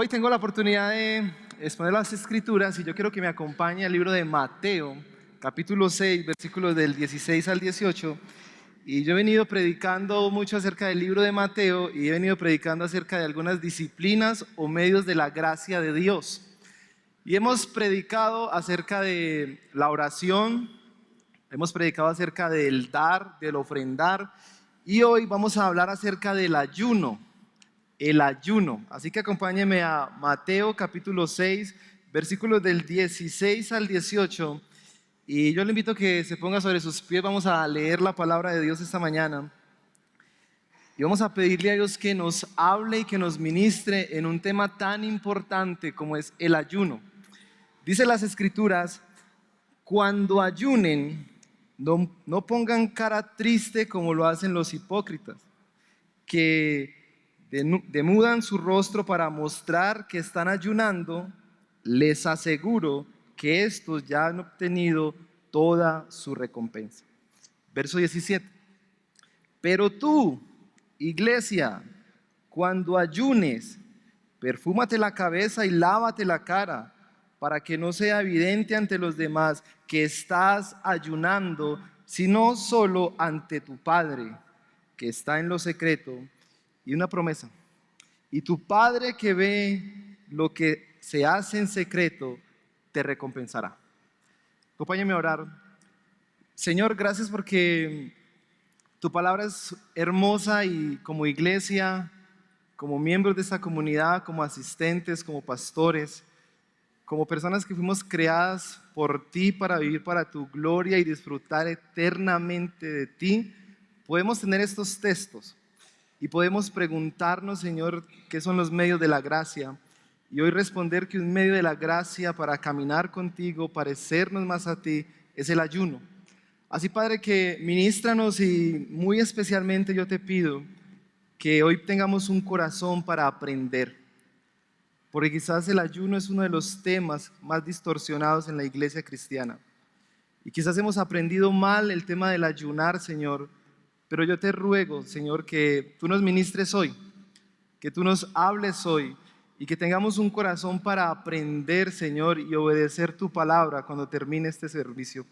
Hoy tengo la oportunidad de exponer las Escrituras y yo quiero que me acompañe al libro de Mateo, capítulo 6, versículos del 16 al 18. Y yo he venido predicando mucho acerca del libro de Mateo y he venido predicando acerca de algunas disciplinas o medios de la gracia de Dios. Y hemos predicado acerca de la oración, hemos predicado acerca del dar, del ofrendar, y hoy vamos a hablar acerca del ayuno. El ayuno. Así que acompáñeme a Mateo capítulo 6, versículos del 16 al 18. Y yo le invito a que se ponga sobre sus pies. Vamos a leer la palabra de Dios esta mañana. Y vamos a pedirle a Dios que nos hable y que nos ministre en un tema tan importante como es el ayuno. Dice las Escrituras: cuando ayunen, no pongan cara triste como lo hacen los hipócritas, que demudan su rostro para mostrar que están ayunando. Les aseguro que estos ya han obtenido toda su recompensa. Verso 17. Pero tú, iglesia, cuando ayunes, perfúmate la cabeza y lávate la cara, para que no sea evidente ante los demás que estás ayunando, sino solo ante tu Padre, que está en lo secreto. Y una promesa: y tu Padre que ve lo que se hace en secreto, te recompensará. Acompáñame a orar. Señor, gracias porque tu palabra es hermosa y como iglesia, como miembros de esta comunidad, como asistentes, como pastores, como personas que fuimos creadas por ti para vivir para tu gloria y disfrutar eternamente de ti, podemos tener estos textos. Y podemos preguntarnos, Señor, qué son los medios de la gracia. Y hoy responder que un medio de la gracia para caminar contigo, parecernos más a ti, es el ayuno. Así, Padre, que ministranos y muy especialmente yo te pido que hoy tengamos un corazón para aprender. Porque quizás el ayuno es uno de los temas más distorsionados en la iglesia cristiana. Y quizás hemos aprendido mal el tema del ayunar, Señor. Pero yo te ruego, Señor, que tú nos ministres hoy, que tú nos hables hoy y que tengamos un corazón para aprender, Señor, y obedecer tu palabra cuando termine este servicio.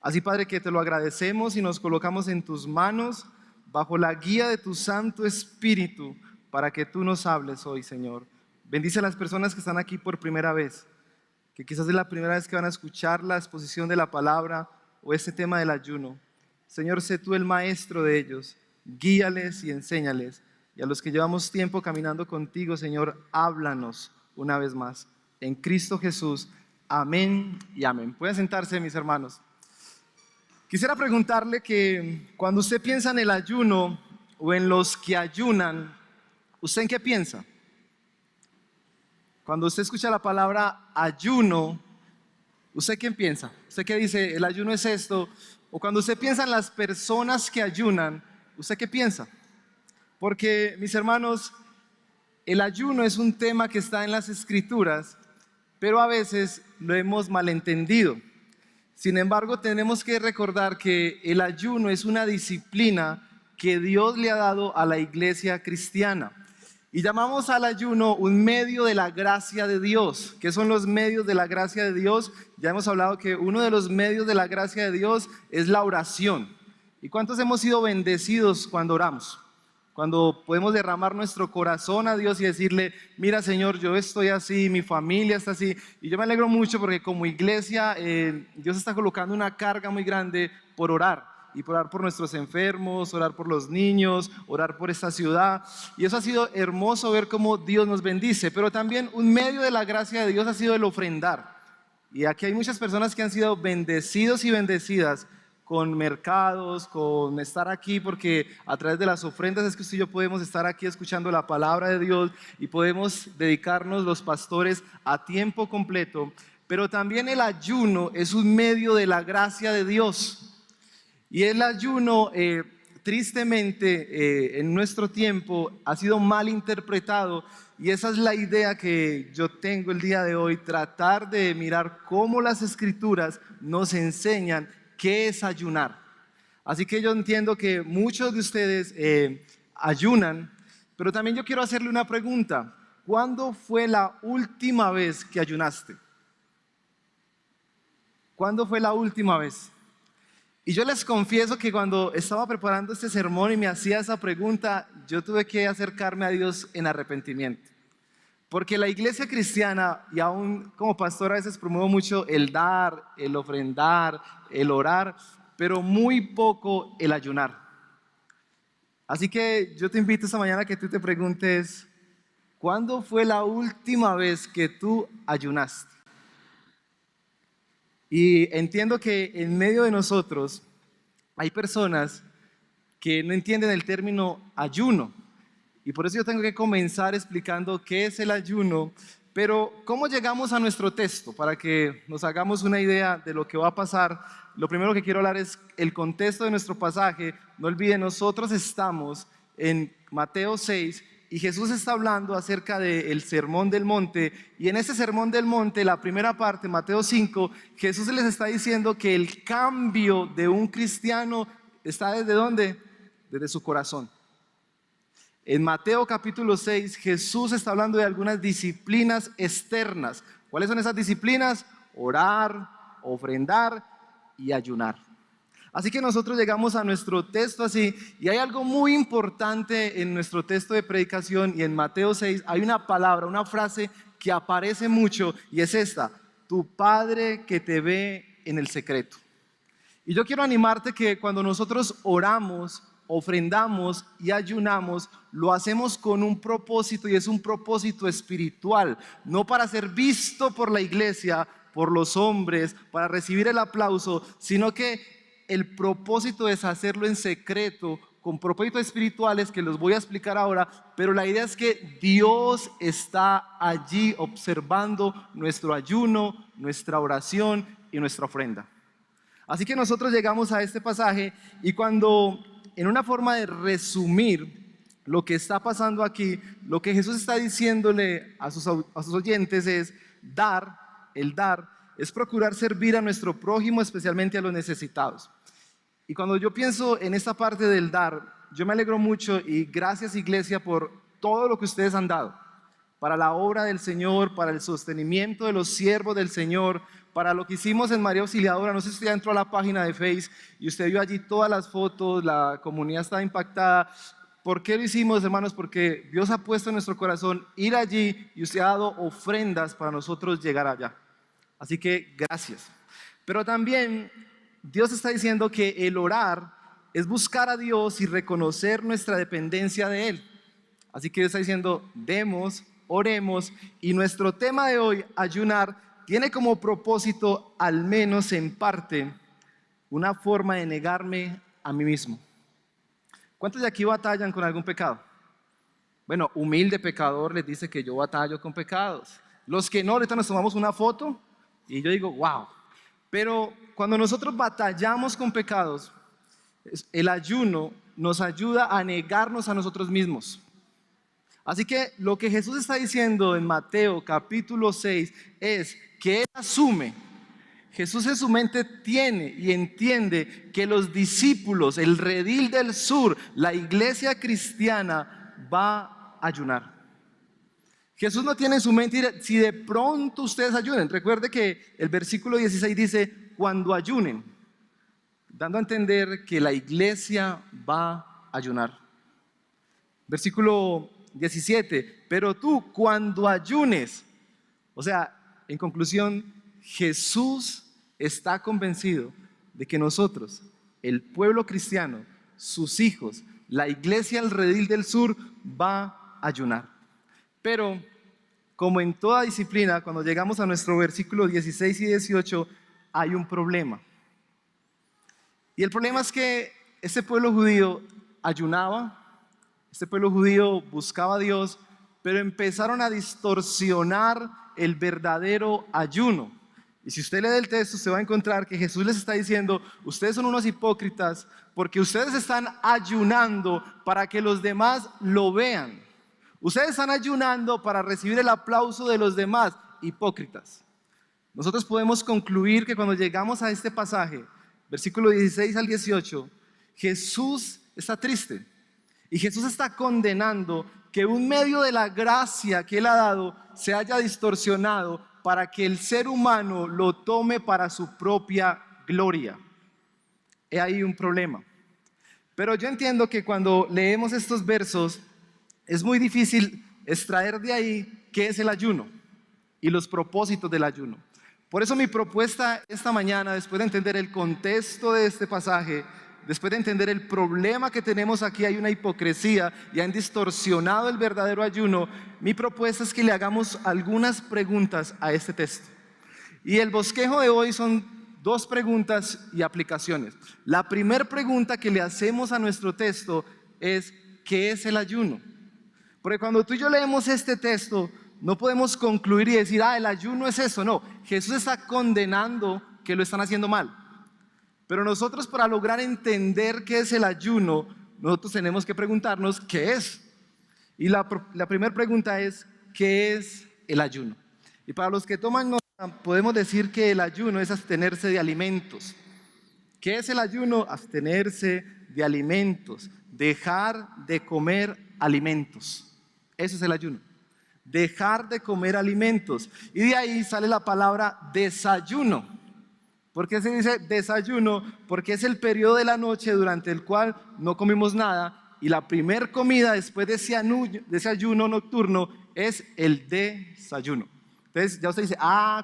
Así, Padre, que te lo agradecemos y nos colocamos en tus manos bajo la guía de tu Santo Espíritu para que tú nos hables hoy, Señor. Bendice a las personas que están aquí por primera vez, que quizás es la primera vez que van a escuchar la exposición de la palabra o este tema del ayuno. Señor, sé tú el maestro de ellos, guíales y enséñales. Y a los que llevamos tiempo caminando contigo, Señor, háblanos una vez más. En Cristo Jesús, amén y amén. Pueden sentarse, mis hermanos. Quisiera preguntarle que cuando usted piensa en el ayuno o en los que ayunan, ¿usted en qué piensa? Cuando usted escucha la palabra ayuno, ¿usted qué piensa? ¿Usted qué dice? El ayuno es esto. O cuando usted piensa en las personas que ayunan, ¿usted qué piensa? Porque, mis hermanos, el ayuno es un tema que está en las Escrituras, pero a veces lo hemos malentendido. Sin embargo, tenemos que recordar que el ayuno es una disciplina que Dios le ha dado a la iglesia cristiana. Y llamamos al ayuno un medio de la gracia de Dios. ¿Qué son los medios de la gracia de Dios? Ya hemos hablado que uno de los medios de la gracia de Dios es la oración. ¿Y cuántos hemos sido bendecidos cuando oramos? Cuando podemos derramar nuestro corazón a Dios y decirle: mira, Señor, yo estoy así, mi familia está así. Y yo me alegro mucho porque como iglesia Dios está colocando una carga muy grande por orar. Y por orar por nuestros enfermos, orar por los niños, orar por esta ciudad. Y eso ha sido hermoso ver cómo Dios nos bendice. Pero también un medio de la gracia de Dios ha sido el ofrendar. Y aquí hay muchas personas que han sido bendecidos y bendecidas con mercados, con estar aquí, porque a través de las ofrendas es que usted y yo podemos estar aquí escuchando la palabra de Dios y podemos dedicarnos los pastores a tiempo completo. Pero también el ayuno es un medio de la gracia de Dios. Y el ayuno, tristemente, en nuestro tiempo ha sido mal interpretado, y esa es la idea que yo tengo el día de hoy: tratar de mirar cómo las Escrituras nos enseñan qué es ayunar. Así que yo entiendo que muchos de ustedes ayunan, pero también yo quiero hacerle una pregunta: ¿cuándo fue la última vez que ayunaste? ¿Cuándo fue la última vez? Y yo les confieso que cuando estaba preparando este sermón y me hacía esa pregunta, yo tuve que acercarme a Dios en arrepentimiento. Porque la iglesia cristiana, y aún como pastor a veces promuevo mucho el dar, el ofrendar, el orar, pero muy poco el ayunar. Así que yo te invito esta mañana a que tú te preguntes, ¿cuándo fue la última vez que tú ayunaste? Y entiendo que en medio de nosotros hay personas que no entienden el término ayuno. Y por eso yo tengo que comenzar explicando qué es el ayuno. Pero ¿cómo llegamos a nuestro texto? Para que nos hagamos una idea de lo que va a pasar. Lo primero que quiero hablar es el contexto de nuestro pasaje. No olviden, nosotros estamos en Mateo 6 y Jesús está hablando acerca del Sermón del Monte. Y en ese Sermón del Monte, la primera parte, Mateo 5, Jesús les está diciendo que el cambio de un cristiano está ¿desde dónde? Desde su corazón. En Mateo capítulo 6, Jesús está hablando de algunas disciplinas externas. ¿Cuáles son esas disciplinas? Orar, ofrendar y ayunar. Así que nosotros llegamos a nuestro texto así, y hay algo muy importante en nuestro texto de predicación, y en Mateo 6 hay una palabra, una frase que aparece mucho, y es esta: tu Padre que te ve en el secreto. Y yo quiero animarte que cuando nosotros oramos, ofrendamos y ayunamos, lo hacemos con un propósito, y es un propósito espiritual, no para ser visto por la iglesia, por los hombres, para recibir el aplauso, sino que el propósito es hacerlo en secreto, con propósitos espirituales que los voy a explicar ahora, pero la idea es que Dios está allí observando nuestro ayuno, nuestra oración y nuestra ofrenda. Así que nosotros llegamos a este pasaje, y cuando, en una forma de resumir lo que está pasando aquí, lo que Jesús está diciéndole a sus oyentes es: el dar es procurar servir a nuestro prójimo, especialmente a los necesitados. Y cuando yo pienso en esta parte del dar, yo me alegro mucho, y gracias, iglesia, por todo lo que ustedes han dado para la obra del Señor, para el sostenimiento de los siervos del Señor, para lo que hicimos en María Auxiliadora. No sé si usted ya entró a la página de Facebook y usted vio allí todas las fotos, la comunidad estaba impactada. ¿Por qué lo hicimos, hermanos? Porque Dios ha puesto en nuestro corazón ir allí, y usted ha dado ofrendas para nosotros llegar allá. Así que gracias. Pero también Dios está diciendo que el orar es buscar a Dios y reconocer nuestra dependencia de Él. Así que Dios está diciendo: demos, oremos. Y nuestro tema de hoy, ayunar, tiene como propósito, al menos en parte, una forma de negarme a mí mismo. ¿Cuántos de aquí batallan con algún pecado? Bueno, humilde pecador les dice que yo batallo con pecados. Los que no, ahorita nos tomamos una foto y yo digo, wow. Pero cuando nosotros batallamos con pecados, el ayuno nos ayuda a negarnos a nosotros mismos. Así que lo que Jesús está diciendo en Mateo capítulo 6 es que Él asume, Jesús en su mente tiene y entiende que los discípulos, el redil del sur, la iglesia cristiana, va a ayunar. Jesús no tiene en su mente si de pronto ustedes ayunen. Recuerde que el versículo 16 dice: cuando ayunen, dando a entender que la iglesia va a ayunar. Versículo 17: pero tú, cuando ayunes, o sea, en conclusión, Jesús está convencido de que nosotros, el pueblo cristiano, sus hijos, la iglesia al redil del sur, va a ayunar. Pero, como en toda disciplina, cuando llegamos a nuestro versículo 16 y 18, hay un problema. Y el problema es que este pueblo judío ayunaba, este pueblo judío buscaba a Dios, pero empezaron a distorsionar el verdadero ayuno. Y si usted lee el texto, usted va a encontrar que Jesús les está diciendo: ustedes son unos hipócritas porque ustedes están ayunando para que los demás lo vean. Ustedes están ayunando para recibir el aplauso de los demás. Hipócritas. Nosotros podemos concluir que cuando llegamos a este pasaje, versículo 16 al 18, Jesús está triste. Y Jesús está condenando que un medio de la gracia que Él ha dado se haya distorsionado para que el ser humano lo tome para su propia gloria. He ahí un problema. Pero yo entiendo que cuando leemos estos versos es muy difícil extraer de ahí qué es el ayuno y los propósitos del ayuno. Por eso mi propuesta esta mañana, después de entender el contexto de este pasaje, después de entender el problema que tenemos aquí, hay una hipocresía y han distorsionado el verdadero ayuno, mi propuesta es que le hagamos algunas preguntas a este texto. Y el bosquejo de hoy son 2 preguntas y aplicaciones. La primera pregunta que le hacemos a nuestro texto es: ¿qué es el ayuno? Porque cuando tú y yo leemos este texto, no podemos concluir y decir, el ayuno es eso. No, Jesús está condenando que lo están haciendo mal. Pero nosotros, para lograr entender qué es el ayuno, nosotros tenemos que preguntarnos qué es. Y la primera pregunta es: ¿qué es el ayuno? Y para los que toman nota, podemos decir que el ayuno es abstenerse de alimentos. ¿Qué es el ayuno? Abstenerse de alimentos, dejar de comer alimentos. Eso es el ayuno. Dejar de comer alimentos. Y de ahí sale la palabra desayuno. ¿Por qué se dice desayuno? Porque es el periodo de la noche durante el cual no comimos nada, y la primer comida después de ese ayuno nocturno es el desayuno. Entonces ya usted dice,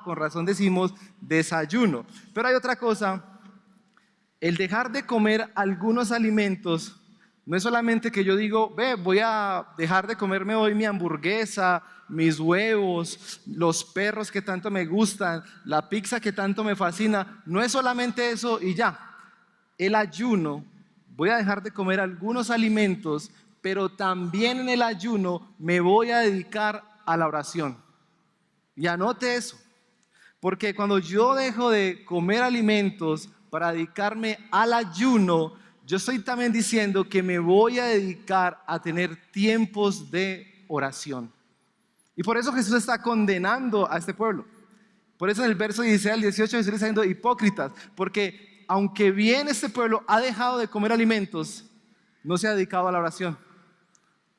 con razón decimos desayuno. Pero hay otra cosa: el dejar de comer algunos alimentos no es solamente que yo digo, voy a dejar de comerme hoy mi hamburguesa, mis huevos, los perros que tanto me gustan, la pizza que tanto me fascina. No es solamente eso y ya. El ayuno, voy a dejar de comer algunos alimentos, pero también en el ayuno me voy a dedicar a la oración. Y anote eso, porque cuando yo dejo de comer alimentos para dedicarme al ayuno, yo estoy también diciendo que me voy a dedicar a tener tiempos de oración. Y por eso Jesús está condenando a este pueblo. Por eso en el verso 16 al 18 Jesús está diciendo hipócritas, porque aunque bien este pueblo ha dejado de comer alimentos, no se ha dedicado a la oración.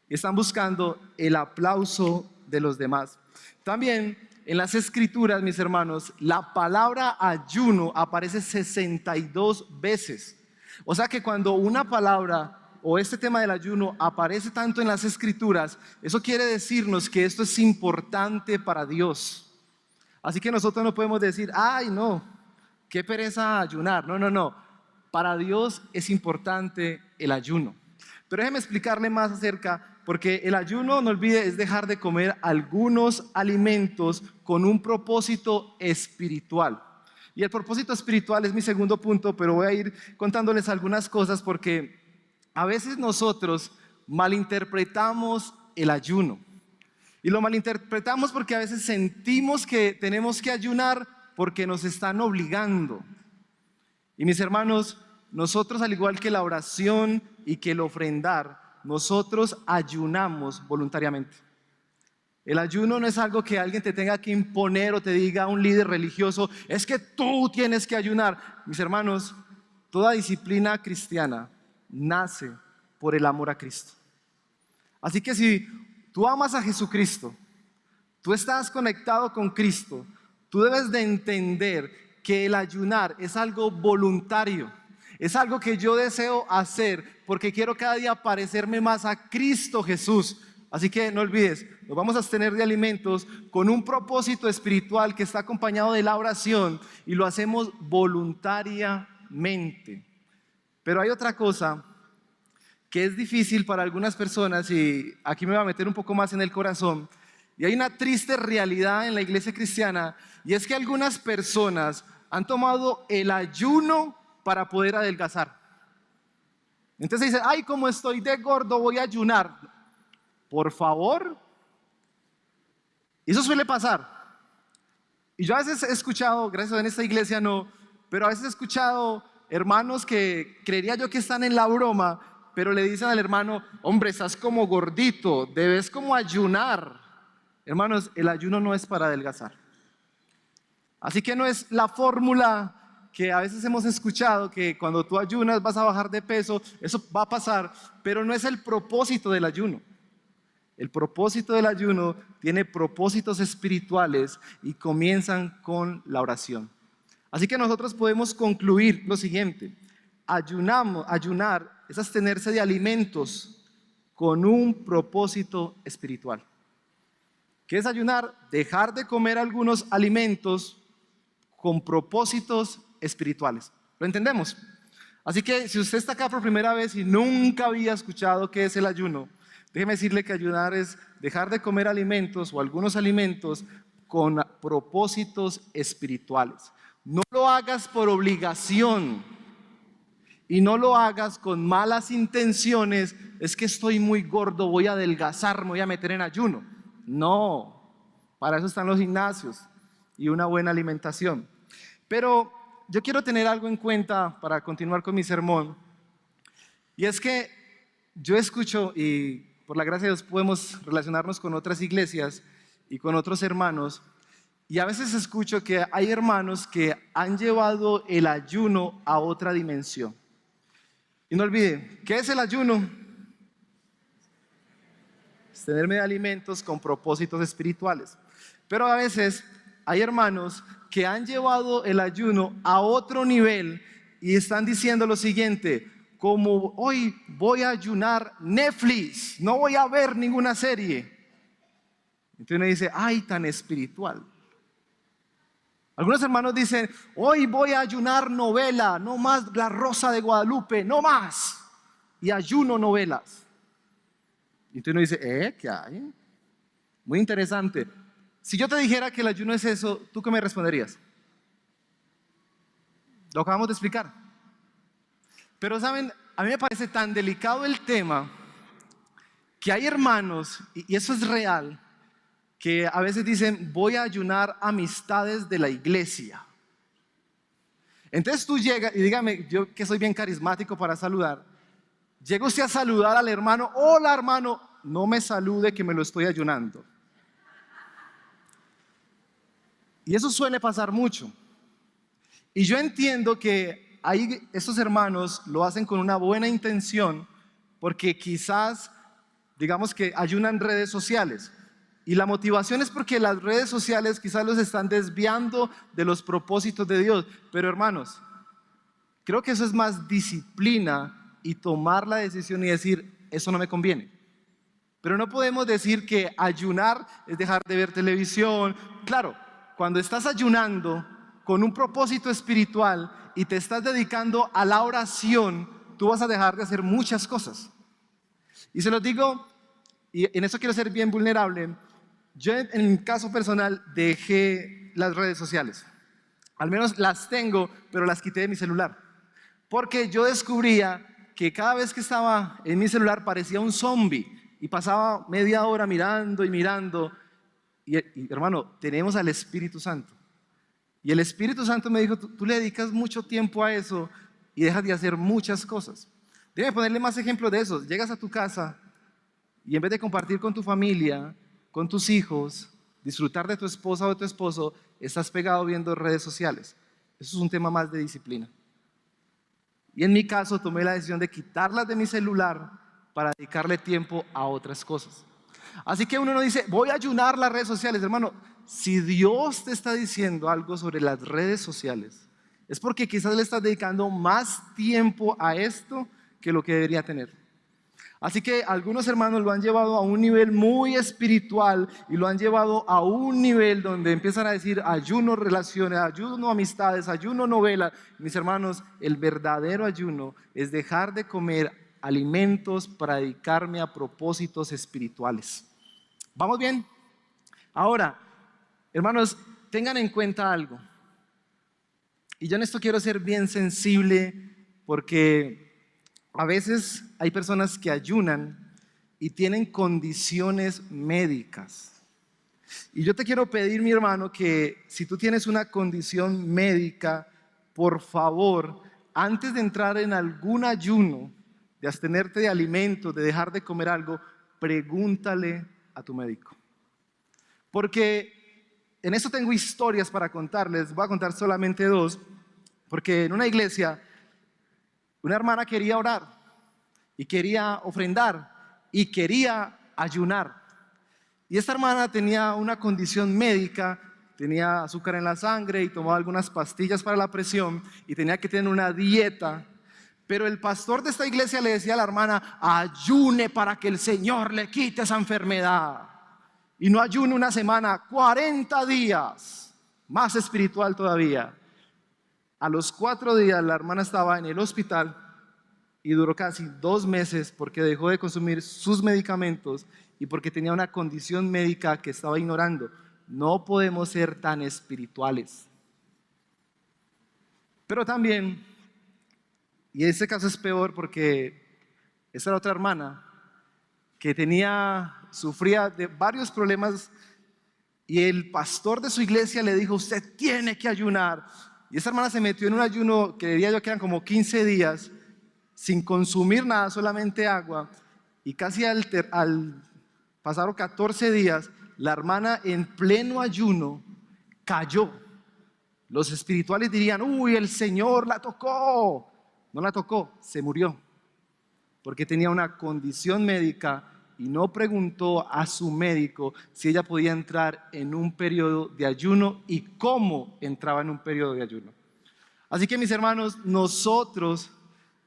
Y están buscando el aplauso de los demás. También en las escrituras, mis hermanos, la palabra ayuno aparece 62 veces. O sea que cuando una palabra o este tema del ayuno aparece tanto en las escrituras, eso quiere decirnos que esto es importante para Dios. Así que nosotros no podemos decir, no, qué pereza ayunar. No. Para Dios es importante el ayuno. Pero déjeme explicarle más acerca, porque el ayuno, no olvide, es dejar de comer algunos alimentos con un propósito espiritual. Y el propósito espiritual es mi segundo punto, pero voy a ir contándoles algunas cosas porque a veces nosotros malinterpretamos el ayuno. Y lo malinterpretamos porque a veces sentimos que tenemos que ayunar porque nos están obligando. Y mis hermanos, nosotros, al igual que la oración y que el ofrendar, nosotros ayunamos voluntariamente. El ayuno no es algo que alguien te tenga que imponer o te diga un líder religioso, es que tú tienes que ayunar. Mis hermanos, toda disciplina cristiana nace por el amor a Cristo. Así que si tú amas a Jesucristo, tú estás conectado con Cristo, tú debes de entender que el ayunar es algo voluntario. Es algo que yo deseo hacer porque quiero cada día parecerme más a Cristo Jesús. Así que no olvides, nos vamos a abstener de alimentos con un propósito espiritual que está acompañado de la oración y lo hacemos voluntariamente. Pero hay otra cosa que es difícil para algunas personas y aquí me voy a meter un poco más en el corazón. Y hay una triste realidad en la iglesia cristiana y es que algunas personas han tomado el ayuno para poder adelgazar. Entonces dicen, como estoy de gordo voy a ayunar. Por favor. Eso suele pasar. Y yo a veces he escuchado, gracias a Dios en esta iglesia no, pero a veces he escuchado hermanos que creería yo que están en la broma, pero le dicen al hermano, hombre, estás como gordito, debes como ayunar. Hermanos, el ayuno no es para adelgazar. Así que no es la fórmula que a veces hemos escuchado, que cuando tú ayunas vas a bajar de peso. Eso va a pasar, pero no es el propósito del ayuno. El propósito del ayuno tiene propósitos espirituales y comienzan con la oración. Así que nosotros podemos concluir lo siguiente: ayunar es abstenerse de alimentos con un propósito espiritual. ¿Qué es ayunar? Dejar de comer algunos alimentos con propósitos espirituales. ¿Lo entendemos? Así que si usted está acá por primera vez y nunca había escuchado qué es el ayuno, déjeme decirle que ayunar es dejar de comer alimentos o algunos alimentos con propósitos espirituales. No lo hagas por obligación y no lo hagas con malas intenciones. Es que estoy muy gordo, voy a adelgazar, me voy a meter en ayuno. No, para eso están los gimnasios y una buena alimentación. Pero yo quiero tener algo en cuenta para continuar con mi sermón. Y es que yo escucho, y por la gracia de Dios podemos relacionarnos con otras iglesias y con otros hermanos, y a veces escucho que hay hermanos que han llevado el ayuno a otra dimensión. Y no olvide, ¿qué es el ayuno? Abstenerme de alimentos con propósitos espirituales. Pero a veces hay hermanos que han llevado el ayuno a otro nivel y están diciendo lo siguiente: como hoy voy a ayunar Netflix, no voy a ver ninguna serie. Entonces uno dice, ay, tan espiritual. Algunos hermanos dicen, hoy voy a ayunar novela, no más La Rosa de Guadalupe, no más. Y ayuno novelas. Y entonces uno dice, ¿qué hay? Muy interesante. Si yo te dijera que el ayuno es eso, ¿tú qué me responderías? Lo acabamos de explicar. Pero saben, a mí me parece tan delicado el tema que hay hermanos, y eso es real, que a veces dicen, voy a ayunar amistades de la iglesia. Entonces tú llegas, y dígame, yo que soy bien carismático para saludar, llega usted a saludar al hermano, hola hermano, no me salude que me lo estoy ayunando. Y eso suele pasar mucho. Y yo entiendo que estos hermanos lo hacen con una buena intención, porque quizás, digamos que ayunan redes sociales. Y la motivación es porque las redes sociales quizás los están desviando de los propósitos de Dios. Pero hermanos, creo que eso es más disciplina y tomar la decisión y decir, eso no me conviene. Pero no podemos decir que ayunar es dejar de ver televisión. Claro, cuando estás ayunando con un propósito espiritual y te estás dedicando a la oración, tú vas a dejar de hacer muchas cosas. Y se los digo, y en eso quiero ser bien vulnerable. Yo en mi caso personal dejé las redes sociales. Al menos las tengo, pero las quité de mi celular. Porque yo descubría que cada vez que estaba en mi celular parecía un zombie y pasaba media hora mirando y mirando. Y hermano, tenemos al Espíritu Santo. Y el Espíritu Santo me dijo, tú le dedicas mucho tiempo a eso y dejas de hacer muchas cosas. Déjame ponerle más ejemplos de eso. Llegas a tu casa y en vez de compartir con tu familia, con tus hijos, disfrutar de tu esposa o de tu esposo, estás pegado viendo redes sociales. Eso es un tema más de disciplina. Y en mi caso tomé la decisión de quitarlas de mi celular para dedicarle tiempo a otras cosas. Así que uno no dice, voy a ayunar las redes sociales. Hermano, si Dios te está diciendo algo sobre las redes sociales, es porque quizás le estás dedicando más tiempo a esto que lo que debería tener. Así que algunos hermanos lo han llevado a un nivel muy espiritual y lo han llevado a un nivel donde empiezan a decir ayuno relaciones, ayuno amistades, ayuno novelas. Mis hermanos, el verdadero ayuno es dejar de comer alimentos para dedicarme a propósitos espirituales. ¿Vamos bien? Ahora, hermanos, tengan en cuenta algo. Y yo en esto quiero ser bien sensible porque a veces hay personas que ayunan y tienen condiciones médicas. Y yo te quiero pedir, mi hermano, que si tú tienes una condición médica, por favor, antes de entrar en algún ayuno, de abstenerte de alimentos, de dejar de comer algo, pregúntale a tu médico. Porque en eso tengo historias para contarles, voy a contar solamente dos, porque en una iglesia una hermana quería orar y quería ofrendar y quería ayunar. Y esta hermana tenía una condición médica, tenía azúcar en la sangre y tomaba algunas pastillas para la presión y tenía que tener una dieta. Pero el pastor de esta iglesia le decía a la hermana: ayune para que el Señor le quite esa enfermedad. Y no ayune una semana, 40 días, más espiritual todavía. A los 4 días la hermana estaba en el hospital y duró casi 2 meses porque dejó de consumir sus medicamentos y porque tenía una condición médica que estaba ignorando. No podemos ser tan espirituales. Pero también, y ese caso es peor porque esta era otra hermana que sufría de varios problemas y el pastor de su iglesia le dijo: usted tiene que ayunar. Y esa hermana se metió en un ayuno que diría yo que eran como 15 días sin consumir nada, solamente agua. Y casi al pasaron 14 días, la hermana en pleno ayuno cayó. Los espirituales dirían: uy, el Señor la tocó. No la tocó, se murió, porque tenía una condición médica y no preguntó a su médico si ella podía entrar en un periodo de ayuno y cómo entraba en un periodo de ayuno. Así que, mis hermanos, nosotros,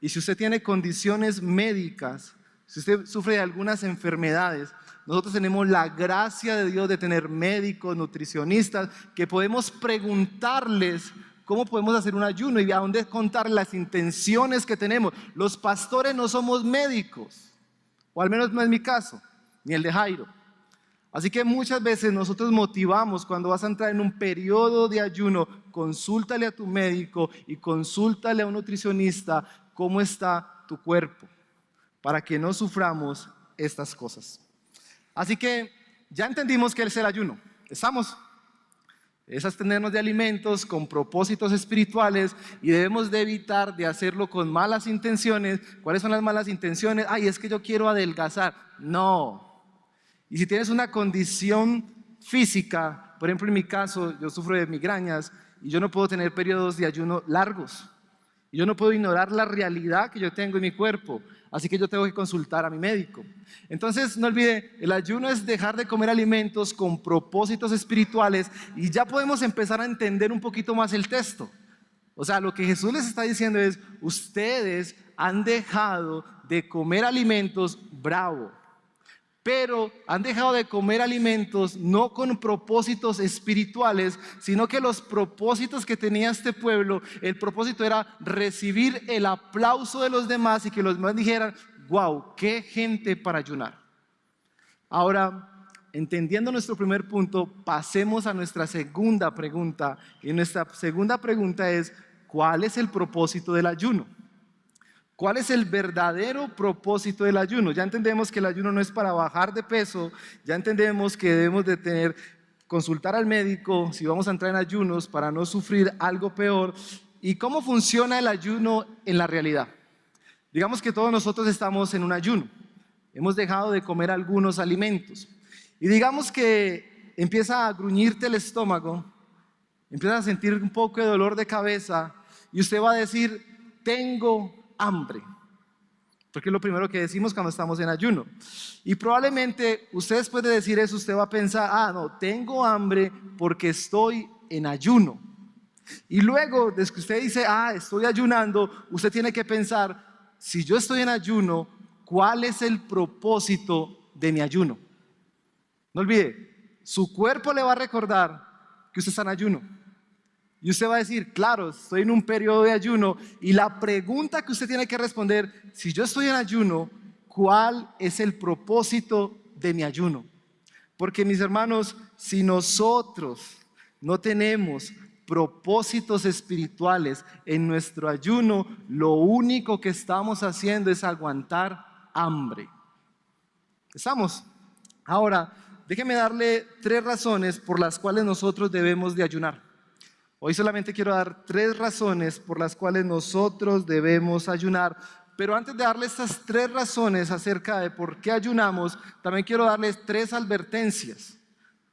y si usted tiene condiciones médicas, si usted sufre de algunas enfermedades, nosotros tenemos la gracia de Dios de tener médicos, nutricionistas, que podemos preguntarles cómo podemos hacer un ayuno y a dónde contar las intenciones que tenemos. Los pastores no somos médicos, o al menos no es mi caso, ni el de Jairo. Así que muchas veces nosotros motivamos cuando vas a entrar en un periodo de ayuno: consúltale a tu médico y consúltale a un nutricionista cómo está tu cuerpo, para que no suframos estas cosas. Así que ya entendimos qué es el ayuno. ¿Estamos? Es abstenernos de alimentos con propósitos espirituales y debemos de evitar de hacerlo con malas intenciones. ¿Cuáles son las malas intenciones? Ay, es que yo quiero adelgazar. No. Y si tienes una condición física, por ejemplo en mi caso, yo sufro de migrañas y yo no puedo tener periodos de ayuno largos. Y yo no puedo ignorar la realidad que yo tengo en mi cuerpo. Así que yo tengo que consultar a mi médico. Entonces, no olvide, el ayuno es dejar de comer alimentos con propósitos espirituales y ya podemos empezar a entender un poquito más el texto. O sea, lo que Jesús les está diciendo es: ustedes han dejado de comer alimentos, bravo, pero han dejado de comer alimentos no con propósitos espirituales, sino que los propósitos que tenía este pueblo, el propósito era recibir el aplauso de los demás y que los demás dijeran: wow, qué gente para ayunar. Ahora, entendiendo nuestro primer punto, pasemos a nuestra segunda pregunta. Y nuestra segunda pregunta es: ¿cuál es el propósito del ayuno? ¿Cuál es el verdadero propósito del ayuno? Ya entendemos que el ayuno no es para bajar de peso, ya entendemos que debemos de consultar al médico si vamos a entrar en ayunos para no sufrir algo peor. ¿Y cómo funciona el ayuno en la realidad? Digamos que todos nosotros estamos en un ayuno, hemos dejado de comer algunos alimentos y digamos que empieza a gruñirte el estómago, empieza a sentir un poco de dolor de cabeza y usted va a decir: tengo hambre, porque es lo primero que decimos cuando estamos en ayuno. Y probablemente usted, después de decir eso, usted va a pensar: ah, no, tengo hambre porque estoy en ayuno. Y luego, desde que usted dice: ah, estoy ayunando, usted tiene que pensar: si yo estoy en ayuno, ¿cuál es el propósito de mi ayuno? No olvide, su cuerpo le va a recordar que usted está en ayuno. Y usted va a decir: claro, estoy en un periodo de ayuno. Y la pregunta que usted tiene que responder: si yo estoy en ayuno, ¿cuál es el propósito de mi ayuno? Porque, mis hermanos, si nosotros no tenemos propósitos espirituales en nuestro ayuno, lo único que estamos haciendo es aguantar hambre. ¿Estamos? Ahora, déjeme darle 3 razones por las cuales nosotros debemos de ayunar. Hoy solamente quiero dar 3 razones por las cuales nosotros debemos ayunar, pero antes de darles estas 3 razones acerca de por qué ayunamos, también quiero darles 3 advertencias,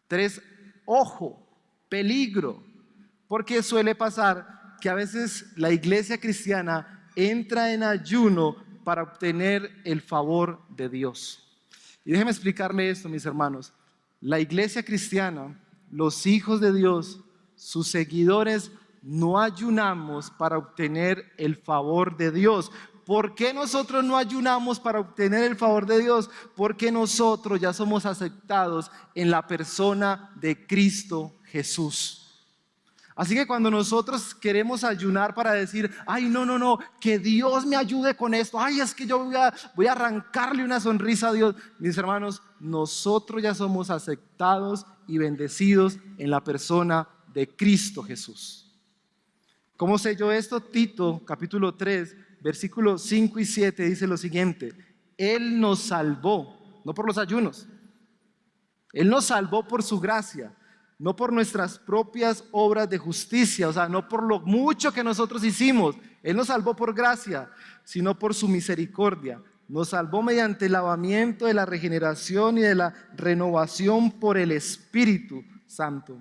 3 ojo, peligro, porque suele pasar que a veces la iglesia cristiana entra en ayuno para obtener el favor de Dios. Y déjenme explicarle esto, mis hermanos. La iglesia cristiana, los hijos de Dios, sus seguidores, no ayunamos para obtener el favor de Dios. ¿Por qué nosotros no ayunamos para obtener el favor de Dios? Porque nosotros ya somos aceptados en la persona de Cristo Jesús. Así que cuando nosotros queremos ayunar para decir, ay, no, que Dios me ayude con esto, ay, es que yo voy a arrancarle una sonrisa a Dios. Mis hermanos, nosotros ya somos aceptados y bendecidos en la persona de Cristo Jesús. ¿Cómo sé yo esto? Tito, capítulo 3, versículos 5 y 7 dice lo siguiente: Él nos salvó, no por los ayunos, Él nos salvó por su gracia, no por nuestras propias obras de justicia, o sea, no por lo mucho que nosotros hicimos. Él nos salvó por gracia, sino por su misericordia. Nos salvó mediante el lavamiento de la regeneración y de la renovación por el Espíritu Santo,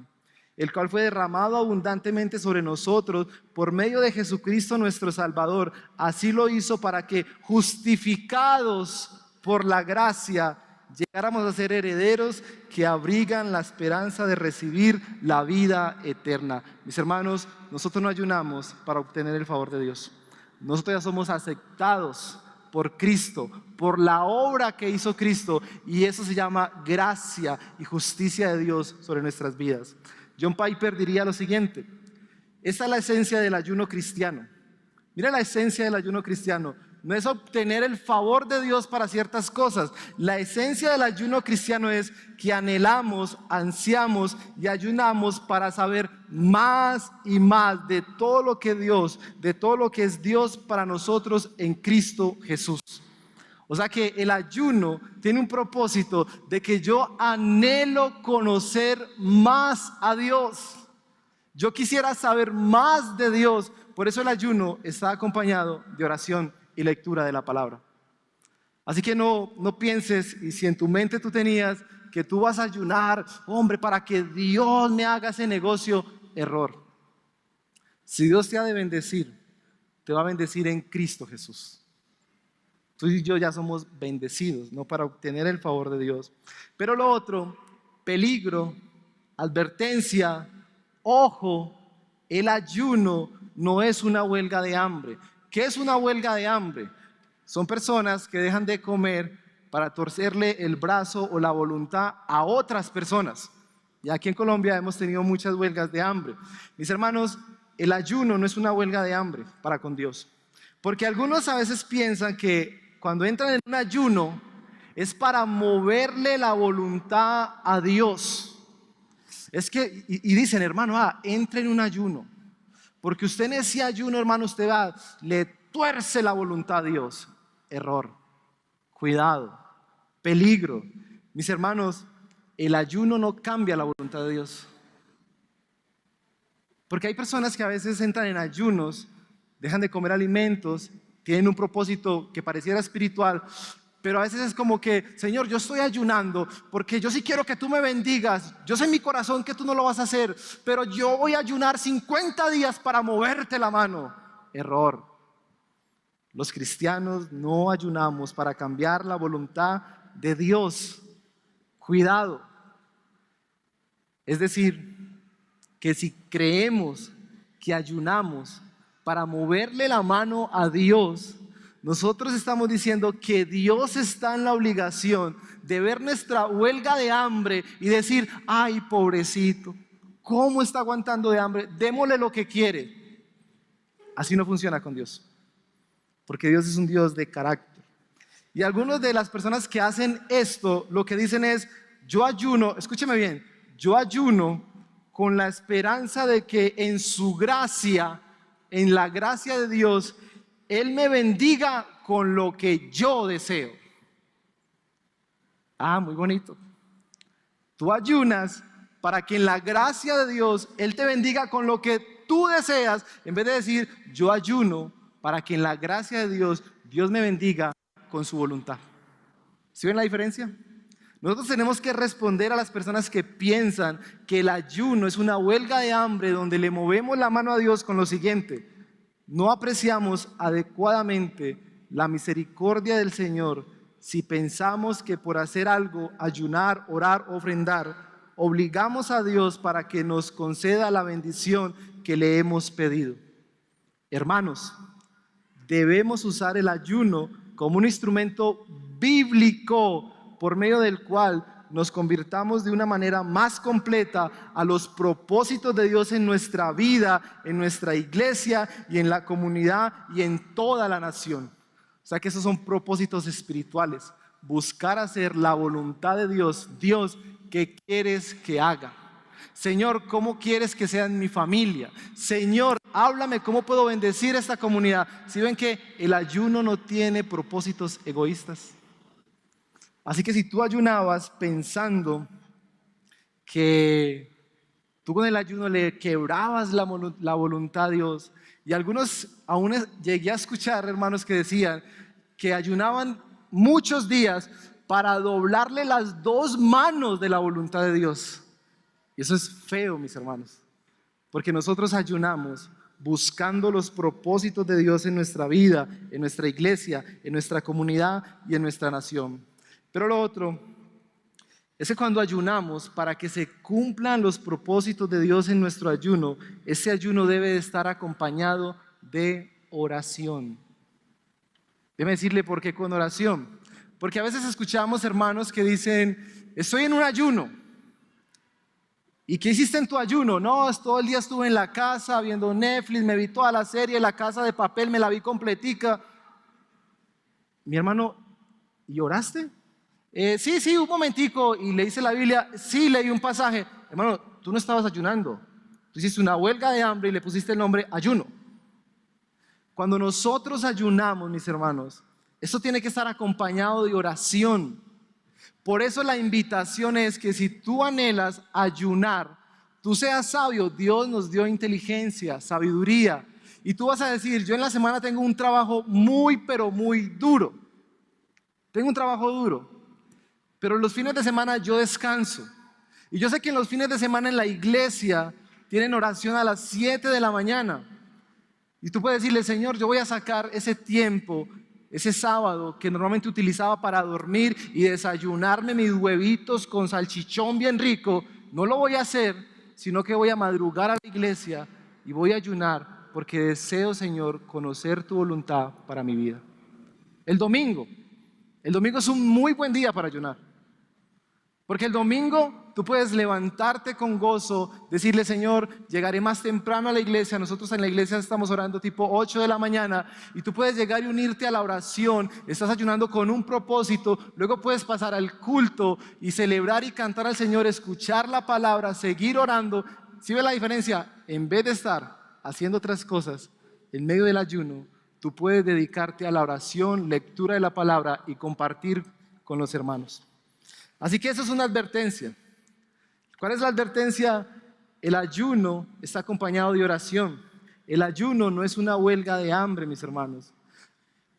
el cual fue derramado abundantemente sobre nosotros por medio de Jesucristo nuestro Salvador. Así lo hizo para que, justificados por la gracia, llegáramos a ser herederos que abrigan la esperanza de recibir la vida eterna. Mis hermanos, nosotros no ayunamos para obtener el favor de Dios. Nosotros ya somos aceptados por Cristo, por la obra que hizo Cristo, y eso se llama gracia y justicia de Dios sobre nuestras vidas. John Piper diría lo siguiente: esta es la esencia del ayuno cristiano. Mira la esencia del ayuno cristiano. No es obtener el favor de Dios para ciertas cosas. La esencia del ayuno cristiano es que anhelamos, ansiamos y ayunamos para saber más y más de todo lo que Dios, de todo lo que es Dios para nosotros en Cristo Jesús. O sea que el ayuno tiene un propósito de que yo anhelo conocer más a Dios. Yo quisiera saber más de Dios. Por eso el ayuno está acompañado de oración y lectura de la palabra. Así que no pienses, y si en tu mente tú tenías que tú vas a ayunar, hombre, para que Dios me haga ese negocio, error. Si Dios te ha de bendecir, te va a bendecir en Cristo Jesús. Tú y yo ya somos bendecidos, no para obtener el favor de Dios. Pero lo otro, peligro, advertencia, ojo, el ayuno no es una huelga de hambre. ¿Qué es una huelga de hambre? Son personas que dejan de comer para torcerle el brazo o la voluntad a otras personas. Y aquí en Colombia hemos tenido muchas huelgas de hambre. Mis hermanos, el ayuno no es una huelga de hambre para con Dios. Porque algunos a veces piensan que cuando entran en un ayuno es para moverle la voluntad a Dios. Es que, y dicen, hermano, entre en un ayuno. Porque usted en ese ayuno, hermano, usted le tuerce la voluntad a Dios. Error, cuidado, peligro. Mis hermanos, el ayuno no cambia la voluntad de Dios. Porque hay personas que a veces entran en ayunos, dejan de comer alimentos, tienen un propósito que pareciera espiritual, pero a veces es como que, Señor, yo estoy ayunando porque yo sí quiero que tú me bendigas. Yo sé en mi corazón que tú no lo vas a hacer, pero yo voy a ayunar 50 días para moverte la mano. Error. Los cristianos no ayunamos para cambiar la voluntad de Dios. Cuidado. Es decir, que si creemos que ayunamos para moverle la mano a Dios, nosotros estamos diciendo que Dios está en la obligación de ver nuestra huelga de hambre y decir, ay, pobrecito, ¿cómo está aguantando de hambre? Démosle lo que quiere. Así no funciona con Dios, porque Dios es un Dios de carácter. Y algunas de las personas que hacen esto, lo que dicen es, yo ayuno, escúcheme bien, yo ayuno con la esperanza de que en su gracia, en la gracia de Dios, Él me bendiga con lo que yo deseo. Muy bonito. Tú ayunas para que en la gracia de Dios Él te bendiga con lo que tú deseas, en vez de decir, yo ayuno para que en la gracia de Dios, Dios me bendiga con su voluntad. ¿Sí ven la diferencia? Nosotros tenemos que responder a las personas que piensan que el ayuno es una huelga de hambre donde le movemos la mano a Dios con lo siguiente: no apreciamos adecuadamente la misericordia del Señor si pensamos que por hacer algo, ayunar, orar, ofrendar, obligamos a Dios para que nos conceda la bendición que le hemos pedido. Hermanos, debemos usar el ayuno como un instrumento bíblico por medio del cual nos convirtamos de una manera más completa a los propósitos de Dios en nuestra vida, en nuestra iglesia y en la comunidad y en toda la nación. O sea que esos son propósitos espirituales. Buscar hacer la voluntad de Dios. Dios, ¿qué quieres que haga? Señor, ¿cómo quieres que sea en mi familia? Señor, háblame, ¿cómo puedo bendecir esta comunidad? Si ven que el ayuno no tiene propósitos egoístas. Así que si tú ayunabas pensando que tú con el ayuno le quebrabas la voluntad a Dios, y algunos aún llegué a escuchar hermanos que decían que ayunaban muchos días para doblarle las dos manos de la voluntad de Dios. Y eso es feo, mis hermanos, porque nosotros ayunamos buscando los propósitos de Dios en nuestra vida, en nuestra iglesia, en nuestra comunidad y en nuestra nación. Pero lo otro es que cuando ayunamos para que se cumplan los propósitos de Dios en nuestro ayuno, ese ayuno debe de estar acompañado de oración. Déjeme decirle por qué con oración. Porque a veces escuchamos hermanos que dicen, estoy en un ayuno. ¿Y qué hiciste en tu ayuno? No, todo el día estuve en la casa viendo Netflix, me vi toda la serie, La Casa de Papel, me la vi completica. Mi hermano, ¿y oraste? Sí, un momentico, y leíste la Biblia, sí, leí un pasaje. Hermano, tú no estabas ayunando, tú hiciste una huelga de hambre y le pusiste el nombre ayuno. Cuando nosotros ayunamos, mis hermanos, esto tiene que estar acompañado de oración. Por eso la invitación es que si tú anhelas ayunar, tú seas sabio. Dios nos dio inteligencia, sabiduría, y tú vas a decir, yo en la semana tengo un trabajo muy, pero muy duro. Tengo un trabajo duro. Pero los fines de semana yo descanso. Y yo sé que en los fines de semana en la iglesia tienen oración a las 7 de la mañana. Y tú puedes decirle, Señor, yo voy a sacar ese tiempo, ese sábado que normalmente utilizaba para dormir y desayunarme mis huevitos con salchichón bien rico. No lo voy a hacer, sino que voy a madrugar a la iglesia y voy a ayunar porque deseo, Señor, conocer tu voluntad para mi vida. El domingo es un muy buen día para ayunar. Porque el domingo tú puedes levantarte con gozo, decirle, Señor, llegaré más temprano a la iglesia. Nosotros en la iglesia estamos orando tipo 8 de la mañana y tú puedes llegar y unirte a la oración. Estás ayunando con un propósito, luego puedes pasar al culto y celebrar y cantar al Señor, escuchar la palabra, seguir orando. ¿Sí ves la diferencia? En vez de estar haciendo otras cosas, en medio del ayuno, tú puedes dedicarte a la oración, lectura de la palabra y compartir con los hermanos. Así que eso es una advertencia. ¿Cuál es la advertencia? El ayuno está acompañado de oración. El ayuno no es una huelga de hambre, mis hermanos.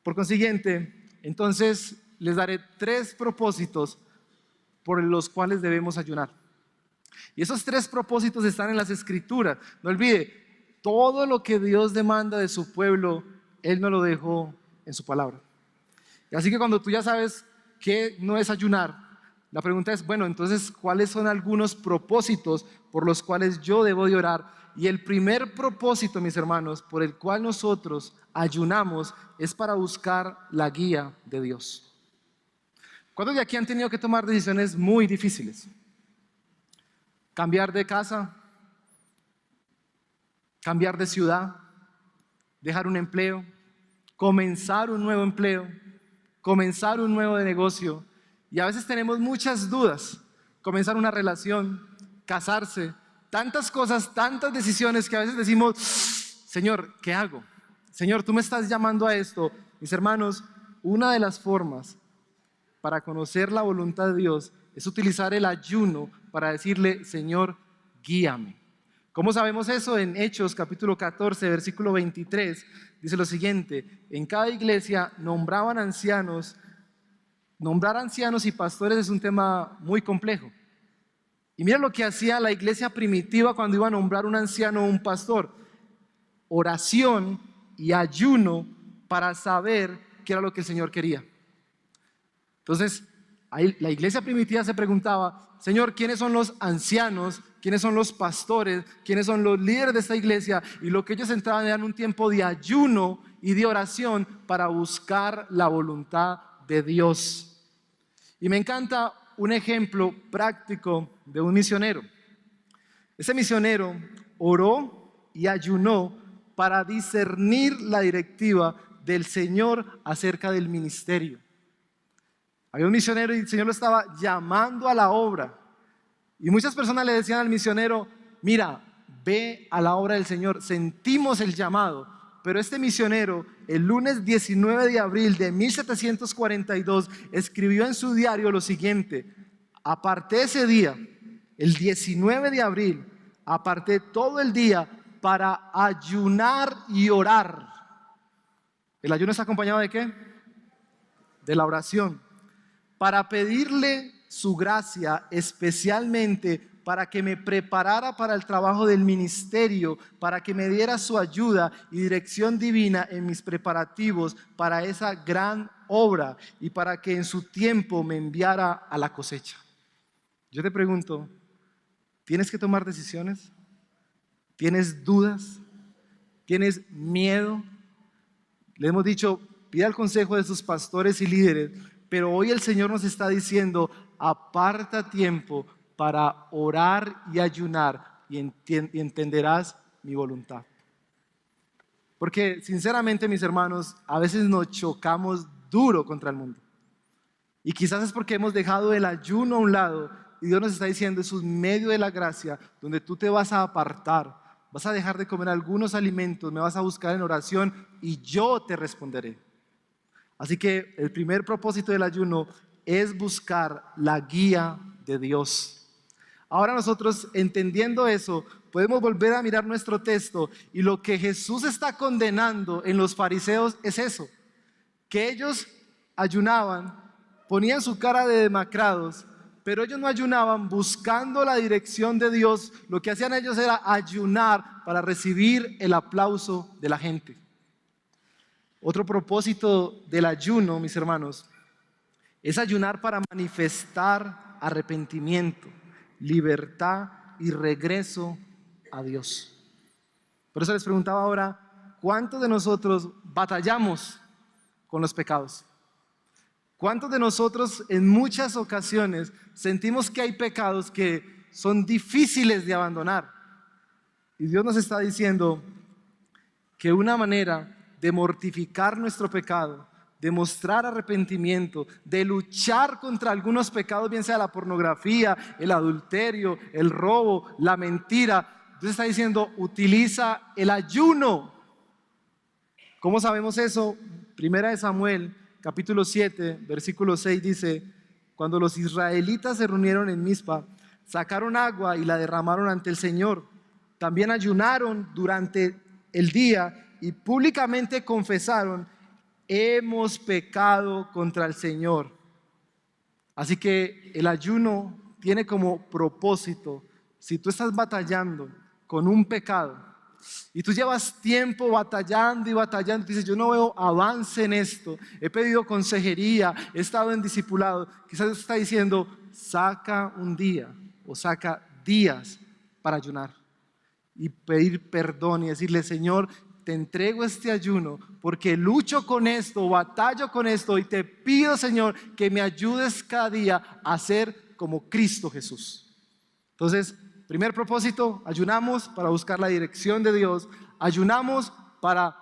Por consiguiente, entonces les daré 3 propósitos por los cuales debemos ayunar. Y esos 3 propósitos están en las Escrituras. No olvide, todo lo que Dios demanda de su pueblo, Él no lo dejó en su palabra. Así que cuando tú ya sabes que no es ayunar, la pregunta es, bueno, entonces, ¿cuáles son algunos propósitos por los cuales yo debo de orar? Y el primer propósito, mis hermanos, por el cual nosotros ayunamos es para buscar la guía de Dios. ¿Cuántos de aquí han tenido que tomar decisiones muy difíciles? Cambiar de casa, cambiar de ciudad, dejar un empleo, comenzar un nuevo empleo, comenzar un nuevo negocio. Y a veces tenemos muchas dudas, comenzar una relación, casarse, tantas cosas, tantas decisiones que a veces decimos, Señor, ¿qué hago? Señor, tú me estás llamando a esto. Mis hermanos, una de las formas para conocer la voluntad de Dios es utilizar el ayuno para decirle, Señor, guíame. ¿Cómo sabemos eso? En Hechos capítulo 14, versículo 23, dice lo siguiente, en cada iglesia nombraban ancianos. Nombrar ancianos y pastores es un tema muy complejo. Y mira lo que hacía la iglesia primitiva cuando iba a nombrar un anciano o un pastor. Oración y ayuno para saber qué era lo que el Señor quería. Entonces, ahí la iglesia primitiva se preguntaba, Señor, ¿quiénes son los ancianos? ¿Quiénes son los pastores? ¿Quiénes son los líderes de esta iglesia? Y lo que ellos entraban era un tiempo de ayuno y de oración para buscar la voluntad de Dios. Y me encanta un ejemplo práctico de un misionero. Ese misionero oró y ayunó para discernir la directiva del Señor acerca del ministerio. Había un misionero y el Señor lo estaba llamando a la obra. Y muchas personas le decían al misionero, mira, ve a la obra del Señor, sentimos el llamado. Pero este misionero, el lunes 19 de abril de 1742, escribió en su diario lo siguiente: aparté ese día, el 19 de abril, aparté todo el día para ayunar y orar. ¿El ayuno está acompañado de qué? De la oración. Para pedirle su gracia, especialmente para que me preparara para el trabajo del ministerio, para que me diera su ayuda y dirección divina en mis preparativos para esa gran obra y para que en su tiempo me enviara a la cosecha. Yo te pregunto, ¿tienes que tomar decisiones? ¿Tienes dudas? ¿Tienes miedo? Le hemos dicho, pida el consejo de sus pastores y líderes, pero hoy el Señor nos está diciendo, aparta tiempo para orar y ayunar y entenderás mi voluntad. Porque sinceramente, mis hermanos, a veces nos chocamos duro contra el mundo. Y quizás es porque hemos dejado el ayuno a un lado y Dios nos está diciendo, es un medio de la gracia donde tú te vas a apartar, vas a dejar de comer algunos alimentos, me vas a buscar en oración y yo te responderé. Así que el primer propósito del ayuno es buscar la guía de Dios. Ahora nosotros, entendiendo eso, podemos volver a mirar nuestro texto y lo que Jesús está condenando en los fariseos es eso, que ellos ayunaban, ponían su cara de demacrados, pero ellos no ayunaban buscando la dirección de Dios. Lo que hacían ellos era ayunar para recibir el aplauso de la gente. Otro propósito del ayuno, mis hermanos, es ayunar para manifestar arrepentimiento, libertad y regreso a Dios. Por eso les preguntaba ahora, ¿cuántos de nosotros batallamos con los pecados? ¿Cuántos de nosotros en muchas ocasiones sentimos que hay pecados que son difíciles de abandonar? Y Dios nos está diciendo que una manera de mortificar nuestro pecado, de mostrar arrepentimiento, de luchar contra algunos pecados, bien sea la pornografía, el adulterio, el robo, la mentira, Dios está diciendo, utiliza el ayuno. ¿Cómo sabemos eso? Primera de Samuel, capítulo 7, versículo 6 dice, cuando los israelitas se reunieron en Mizpa, sacaron agua y la derramaron ante el Señor. También ayunaron durante el día y públicamente confesaron, hemos pecado contra el Señor. Así que el ayuno tiene como propósito, si tú estás batallando con un pecado y tú llevas tiempo batallando y batallando, dices, yo no veo avance en esto, he pedido consejería, he estado en discipulado, quizás Dios está diciendo, saca un día o saca días para ayunar y pedir perdón y decirle, Señor, te entrego este ayuno porque lucho con esto, batallo con esto y te pido, Señor, que me ayudes cada día a ser como Cristo Jesús. Entonces, primer propósito, ayunamos para buscar la dirección de Dios, ayunamos para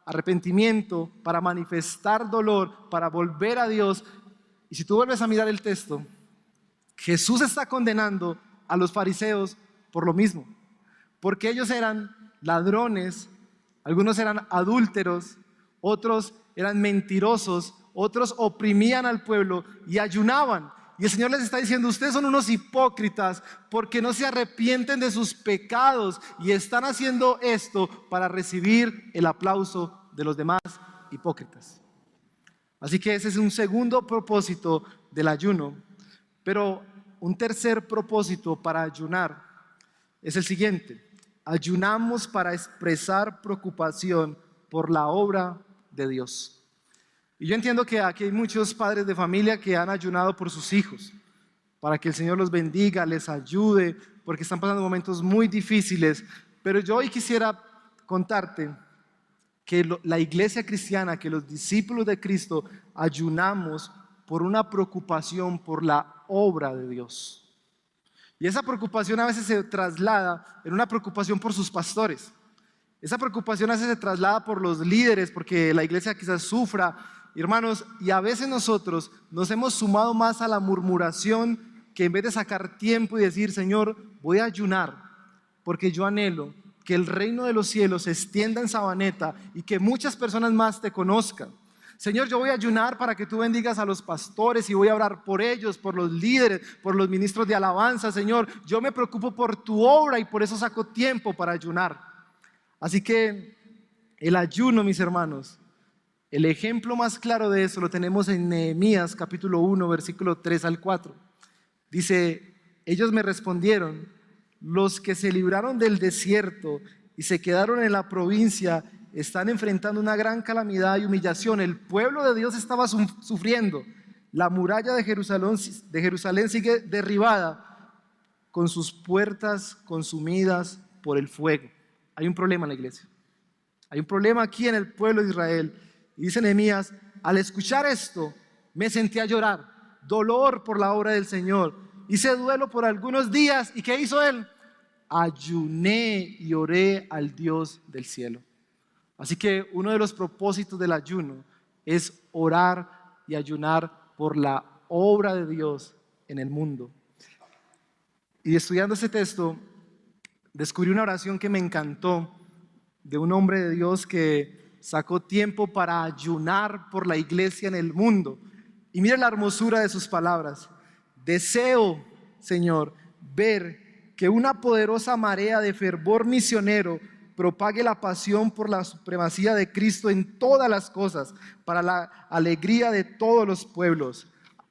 arrepentimiento, para manifestar dolor, para volver a Dios. Y si tú vuelves a mirar el texto, Jesús está condenando a los fariseos por lo mismo, porque ellos eran ladrones, algunos eran adúlteros, otros eran mentirosos, otros oprimían al pueblo y ayunaban. Y el Señor les está diciendo, ustedes son unos hipócritas porque no se arrepienten de sus pecados y están haciendo esto para recibir el aplauso de los demás hipócritas. Así que ese es un segundo propósito del ayuno. Pero un tercer propósito para ayunar es el siguiente. Ayunamos para expresar preocupación por la obra de Dios. Y yo entiendo que aquí hay muchos padres de familia que han ayunado por sus hijos, para que el Señor los bendiga, les ayude, porque están pasando momentos muy difíciles. Pero yo hoy quisiera contarte que la iglesia cristiana, que los discípulos de Cristo ayunamos por una preocupación por la obra de Dios. Y esa preocupación a veces se traslada en una preocupación por sus pastores. Esa preocupación a veces se traslada por los líderes, porque la iglesia quizás sufra, hermanos, y a veces nosotros nos hemos sumado más a la murmuración que en vez de sacar tiempo y decir, Señor, voy a ayunar, porque yo anhelo que el reino de los cielos se extienda en Sabaneta y que muchas personas más te conozcan. Señor, yo voy a ayunar para que tú bendigas a los pastores y voy a orar por ellos, por los líderes, por los ministros de alabanza. Señor, yo me preocupo por tu obra y por eso saco tiempo para ayunar. Así que el ayuno, mis hermanos, el ejemplo más claro de eso lo tenemos en Nehemías capítulo 1, versículo 3 al 4. Dice, ellos me respondieron, los que se libraron del desierto y se quedaron en la provincia están enfrentando una gran calamidad y humillación. El pueblo de Dios estaba sufriendo. La muralla de Jerusalén sigue derribada, con sus puertas consumidas por el fuego. Hay un problema en la iglesia. Hay un problema aquí en el pueblo de Israel. Y dice Nehemías, al escuchar esto, me sentí a llorar, dolor por la obra del Señor. Hice duelo por algunos días. ¿Y qué hizo él? Ayuné y oré al Dios del cielo. Así que uno de los propósitos del ayuno es orar y ayunar por la obra de Dios en el mundo. Y estudiando este texto, descubrí una oración que me encantó de un hombre de Dios que sacó tiempo para ayunar por la iglesia en el mundo. Y mire la hermosura de sus palabras. Deseo, Señor, ver que una poderosa marea de fervor misionero propague la pasión por la supremacía de Cristo en todas las cosas, para la alegría de todos los pueblos.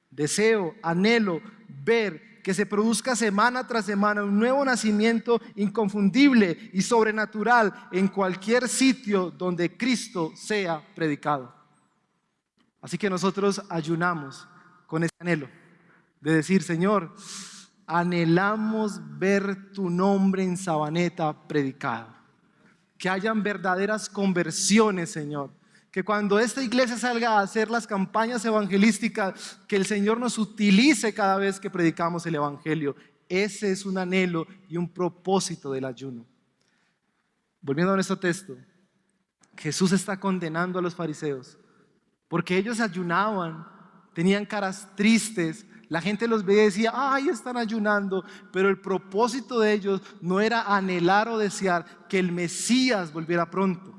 Deseo, anhelo ver que se produzca semana tras semana un nuevo nacimiento inconfundible y sobrenatural en cualquier sitio donde Cristo sea predicado. Así que nosotros ayunamos con ese anhelo de decir, Señor, anhelamos ver tu nombre en Sabaneta predicado. Que hayan verdaderas conversiones, Señor. Que cuando esta iglesia salga a hacer las campañas evangelísticas, que el Señor nos utilice cada vez que predicamos el evangelio. Ese es un anhelo y un propósito del ayuno. Volviendo a nuestro texto, Jesús está condenando a los fariseos porque ellos ayunaban, tenían caras tristes. La gente los veía y decía, ay, están ayunando, pero el propósito de ellos no era anhelar o desear que el Mesías volviera pronto.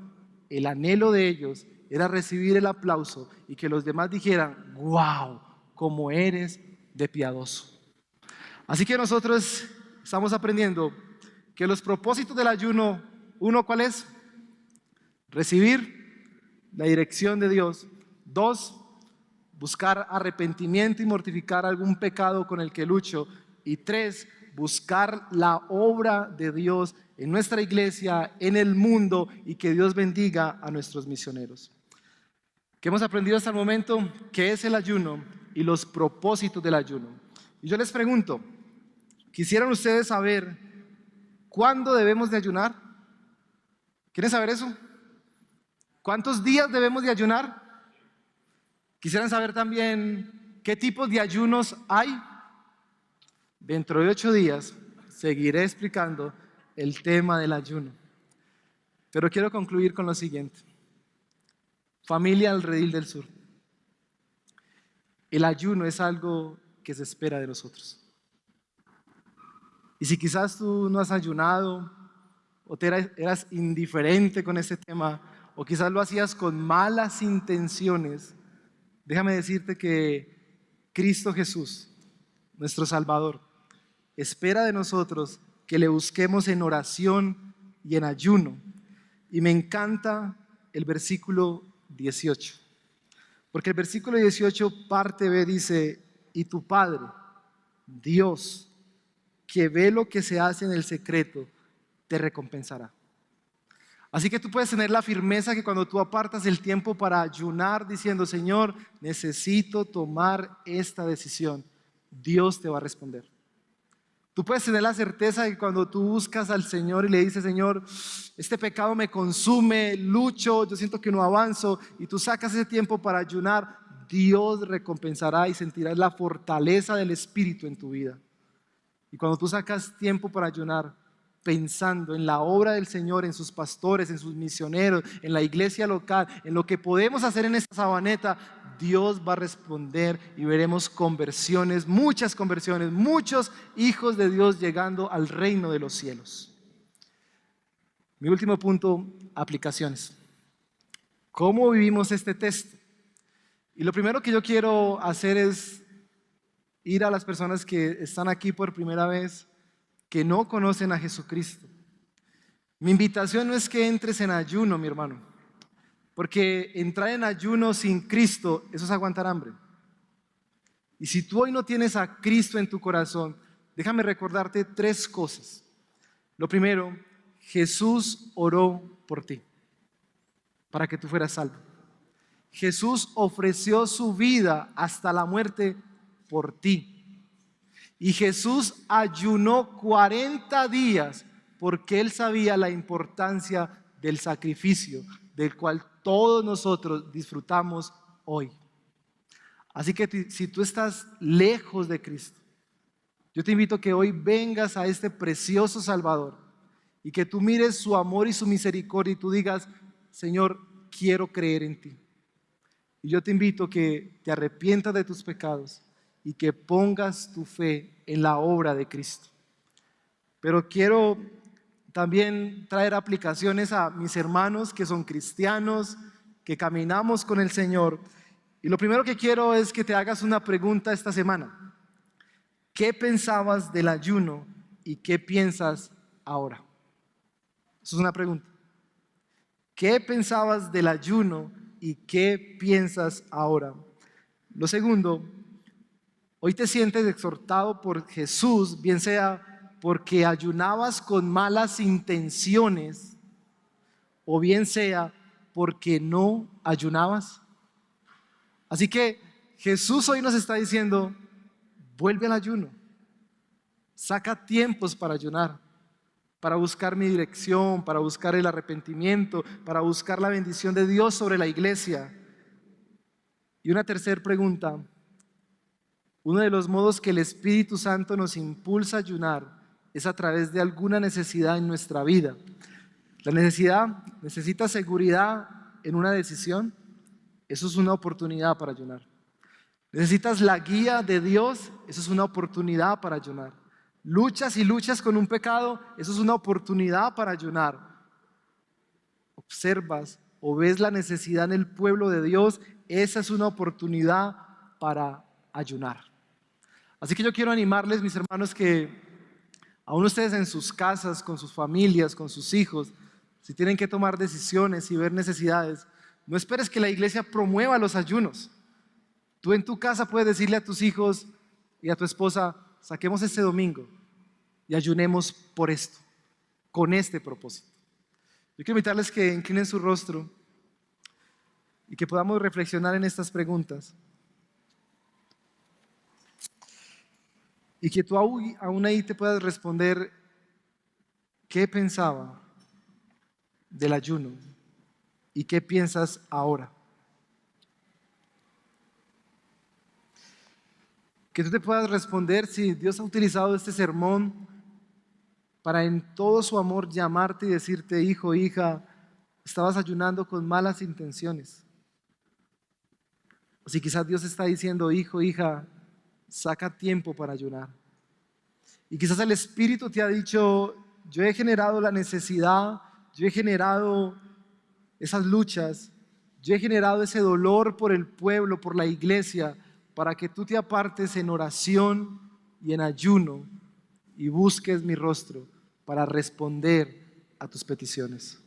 El anhelo de ellos era recibir el aplauso y que los demás dijeran, wow, cómo eres de piadoso. Así que nosotros estamos aprendiendo que los propósitos del ayuno, uno, ¿cuál es? Recibir la dirección de Dios. 2, buscar arrepentimiento y mortificar algún pecado con el que lucho. Y 3, buscar la obra de Dios en nuestra iglesia, en el mundo, y que Dios bendiga a nuestros misioneros. ¿Qué hemos aprendido hasta el momento? ¿Qué es el ayuno y los propósitos del ayuno? Y yo les pregunto, ¿quisieran ustedes saber cuándo debemos de ayunar? ¿Quieren saber eso? ¿Cuántos días debemos de ayunar? ¿Quisieran saber también qué tipos de ayunos hay? Dentro de 8 días seguiré explicando el tema del ayuno. Pero quiero concluir con lo siguiente. Familia del Redil del Sur. El ayuno es algo que se espera de nosotros. Y si quizás tú no has ayunado o eras indiferente con este tema, o quizás lo hacías con malas intenciones, déjame decirte que Cristo Jesús, nuestro Salvador, espera de nosotros que le busquemos en oración y en ayuno. Y me encanta el versículo 18, porque el versículo 18, parte B, dice, y tu Padre, Dios, que ve lo que se hace en el secreto, te recompensará. Así que tú puedes tener la firmeza que cuando tú apartas el tiempo para ayunar diciendo, Señor, necesito tomar esta decisión, Dios te va a responder. Tú puedes tener la certeza de que cuando tú buscas al Señor y le dices, Señor, este pecado me consume, lucho, yo siento que no avanzo, y tú sacas ese tiempo para ayunar, Dios recompensará y sentirás la fortaleza del Espíritu en tu vida. Y cuando tú sacas tiempo para ayunar, pensando en la obra del Señor, en sus pastores, en sus misioneros, en la iglesia local, en lo que podemos hacer en esta Sabaneta, Dios va a responder y veremos conversiones, muchas conversiones, muchos hijos de Dios llegando al reino de los cielos. Mi último punto, aplicaciones. ¿Cómo vivimos este texto? Y lo primero que yo quiero hacer es ir a las personas que están aquí por primera vez, que no conocen a Jesucristo. Mi invitación no es que entres en ayuno, mi hermano, porque entrar en ayuno sin Cristo, eso es aguantar hambre. Y si tú hoy no tienes a Cristo en tu corazón, déjame recordarte 3 cosas. Lo primero, Jesús oró por ti, para que tú fueras salvo. Jesús ofreció su vida hasta la muerte por ti. Y Jesús ayunó 40 días porque Él sabía la importancia del sacrificio, del cual todos nosotros disfrutamos hoy. Así que si tú estás lejos de Cristo, yo te invito a que hoy vengas a este precioso Salvador y que tú mires su amor y su misericordia y tú digas, Señor, quiero creer en ti. Y yo te invito a que te arrepientas de tus pecados y que pongas tu fe en la obra de Cristo. Pero quiero también traer aplicaciones a mis hermanos que son cristianos, que caminamos con el Señor. Y lo primero que quiero es que te hagas una pregunta esta semana. ¿Qué pensabas del ayuno y qué piensas ahora? Eso es una pregunta. ¿Qué pensabas del ayuno y qué piensas ahora? Lo segundo, hoy te sientes exhortado por Jesús, bien sea porque ayunabas con malas intenciones o bien sea porque no ayunabas. Así que Jesús hoy nos está diciendo, vuelve al ayuno, saca tiempos para ayunar, para buscar mi dirección, para buscar el arrepentimiento, para buscar la bendición de Dios sobre la iglesia. Y una tercera pregunta, uno de los modos que el Espíritu Santo nos impulsa a ayunar es a través de alguna necesidad en nuestra vida. La necesidad necesita seguridad en una decisión, eso es una oportunidad para ayunar. Necesitas la guía de Dios, eso es una oportunidad para ayunar. Luchas y luchas con un pecado, eso es una oportunidad para ayunar. Observas o ves la necesidad en el pueblo de Dios, esa es una oportunidad para ayunar. Así que yo quiero animarles, mis hermanos, que aún ustedes en sus casas, con sus familias, con sus hijos, si tienen que tomar decisiones y ver necesidades, no esperes que la iglesia promueva los ayunos. Tú en tu casa puedes decirle a tus hijos y a tu esposa, saquemos este domingo y ayunemos por esto, con este propósito. Yo quiero invitarles que inclinen su rostro y que podamos reflexionar en estas preguntas. Y que tú aún ahí te puedas responder qué pensaba del ayuno y qué piensas ahora. Que tú te puedas responder si Dios ha utilizado este sermón para en todo su amor llamarte y decirte, hijo, hija, estabas ayunando con malas intenciones. O si quizás Dios está diciendo, hijo, hija, saca tiempo para ayunar. Y quizás el Espíritu te ha dicho, yo he generado la necesidad, yo he generado esas luchas, yo he generado ese dolor por el pueblo, por la iglesia, para que tú te apartes en oración y en ayuno y busques mi rostro para responder a tus peticiones.